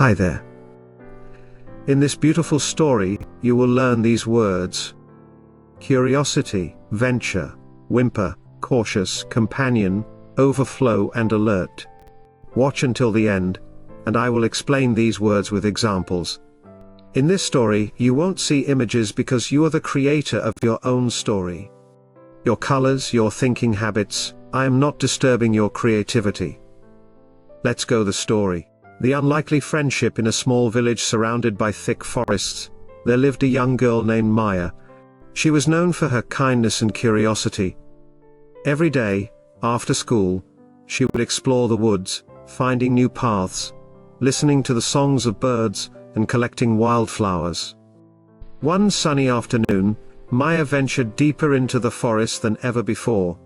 Hi there. In this beautiful story, you will learn these words: curiosity, venture, whimper, cautious, companion, overflow and alert. Watch until the end, and I will explain these words with examples. In this story, you won't see images because you are the creator of your own story. Your colors, your thinking habits, I am not disturbing your creativity. Let's go the story. The unlikely friendship. In a small village surrounded by thick forests, there lived a young girl named Maya. She was known for her kindness and curiosity. Every day, after school, she would explore the woods, finding new paths, listening to the songs of birds, and collecting wildflowers. One sunny afternoon, Maya ventured deeper into the forest than ever before.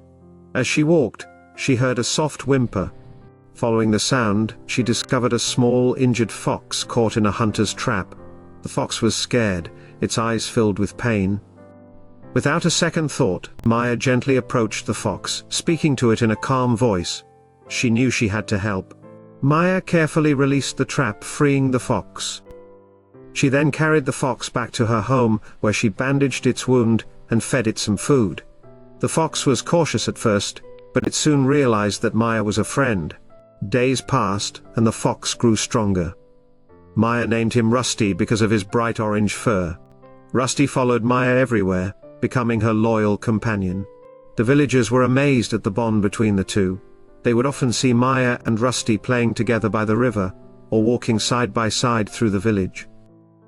As she walked, she heard a soft whimper. Following the sound, she discovered a small injured fox caught in a hunter's trap. The fox was scared, its eyes filled with pain. Without a second thought, Maya gently approached the fox, speaking to it in a calm voice. She knew she had to help. Maya carefully released the trap, freeing the fox. She then carried the fox back to her home, where she bandaged its wound and fed it some food. The fox was cautious at first, but it soon realized that Maya was a friend. Days passed, and the fox grew stronger. Maya named him Rusty because of his bright orange fur. Rusty followed Maya everywhere, becoming her loyal companion. The villagers were amazed at the bond between the two. They would often see Maya and Rusty playing together by the river, or walking side by side through the village.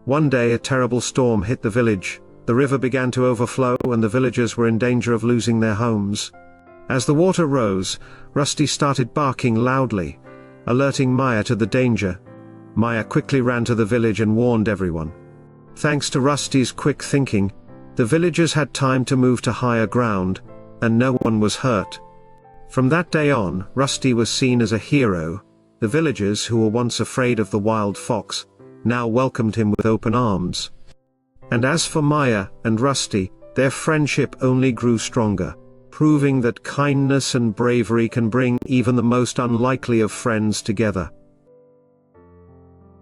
One day a terrible storm hit the village. The river began to overflow and the villagers were in danger of losing their homes. As the water rose, Rusty started barking loudly, alerting Maya to the danger. Maya quickly ran to the village and warned everyone. Thanks to Rusty's quick thinking, the villagers had time to move to higher ground, and no one was hurt. From that day on, Rusty was seen as a hero. The villagers, who were once afraid of the wild fox, now welcomed him with open arms. And as for Maya and Rusty, their friendship only grew stronger, proving that kindness and bravery can bring even the most unlikely of friends together.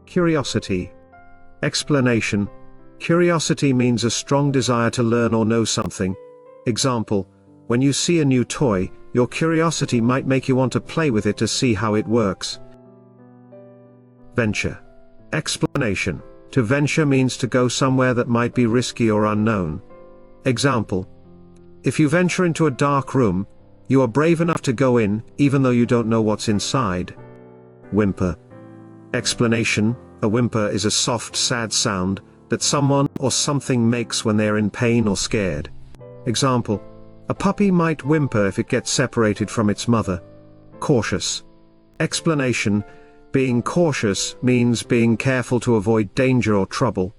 Curiosity. Explanation. Curiosity means a strong desire to learn or know something. Example: when you see a new toy, your curiosity might make you want to play with it to see how it works. Venture. Explanation. To venture means to go somewhere that might be risky or unknown. Example: if you venture into a dark room, you are brave enough to go in, even though you don't know what's inside. Whimper. Explanation. A whimper is a soft, sad sound that someone or something makes when they are in pain or scared. Example: a puppy might whimper if it gets separated from its mother. Cautious. Explanation. Being cautious means being careful to avoid danger or trouble.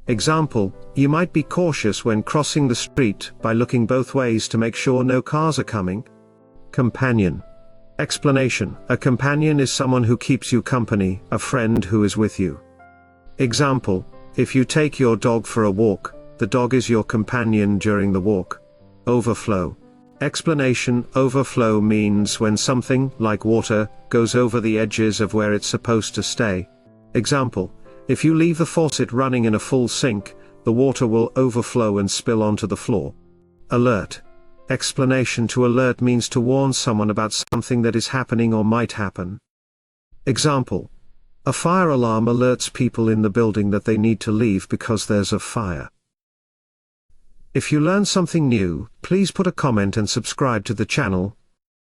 Example: you might be cautious when crossing the street by looking both ways to make sure no cars are coming. Companion. Explanation. A companion is someone who keeps you company, a friend who is with you. Example: if you take your dog for a walk, the dog is your companion during the walk. Overflow. Explanation. Overflow means when something, like water, goes over the edges of where it's supposed to stay. Example: if you leave the faucet running in a full sink, the water will overflow and spill onto the floor. Alert. Explanation. To alert means to warn someone about something that is happening or might happen. Example: a fire alarm alerts people in the building that they need to leave because there's a fire. If you learn something new, please put a comment and subscribe to the channel.